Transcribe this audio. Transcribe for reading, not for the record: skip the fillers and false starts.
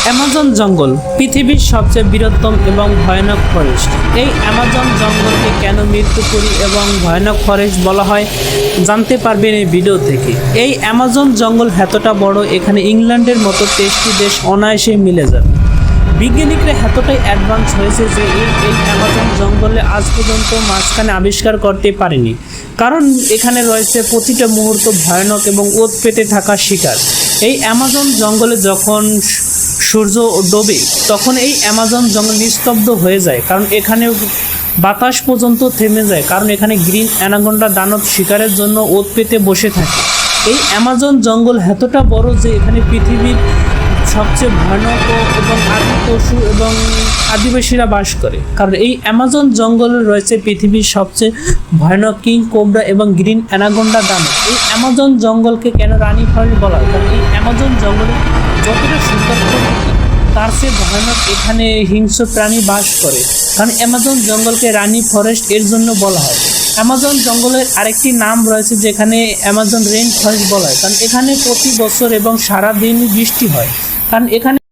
Amazon জঙ্গল পৃথিবীর সবচেয়ে বৃহত্তম এবং ভয়ানক ফরেস্ট। এই অ্যামাজন জঙ্গলকে কেন মৃত্যুপুরী এবং ভয়ানক ফরেস্ট বলা হয় জানতে পারবেন এই ভিডিও থেকে। এই অ্যামাজন জঙ্গল এতটা বড়, এখানে ইংল্যান্ডের মতো 23টি দেশ অনায়াসে মিলে যাবে। বিজ্ঞানীরা এতটাই অ্যাডভান্স হয়েছে যে এই অ্যামাজন জঙ্গলে আজ পর্যন্ত মাঝখানে আবিষ্কার করতে পারেনি, কারণ এখানে রয়েছে প্রতিটা মুহূর্ত ভয়ানক এবং ওত পেতে থাকা শিকার। এই অ্যামাজন জঙ্গলে যখন সূর্য ডোবে তখন এই অ্যামাজন জঙ্গল নিস্তব্ধ হয়ে যায়, কারণ এখানে বাতাস পর্যন্ত থেমে যায়, কারণ এখানে গ্রিন অ্যানাকোন্ডা দানব শিকারের জন্য ওত পেতে বসে থাকে। এই অ্যামাজন জঙ্গল এতটা বড় যে এখানে পৃথিবীর সবচেয়ে ভয়ানক এবং আদি পশু এবং আদিবাসীরা বাস করে, কারণ এই অ্যামাজন জঙ্গলে রয়েছে পৃথিবীর সবচেয়ে ভয়ানক কিং কোবরা এবং গ্রিন অ্যানাকোন্ডা দানব। এই অ্যামাজন জঙ্গলকে কেন রানী ফরেস্ট বলা হয়? কারণ এই অ্যামাজন জঙ্গলে যতটা সুন্দর তার চেয়ে ভয়ানক এখানে হিংস্র প্রাণী বাস করে, কারণ অ্যামাজন জঙ্গলকে রানী ফরেস্ট এর জন্য বলা হয়। অ্যামাজন জঙ্গলের আরেকটি নাম রয়েছে যেখানে অ্যামাজন রেইন ফরেস্ট বলা হয়, কারণ এখানে প্রতি বছর এবং সারা দিন বৃষ্টি হয়, কারণ এখানে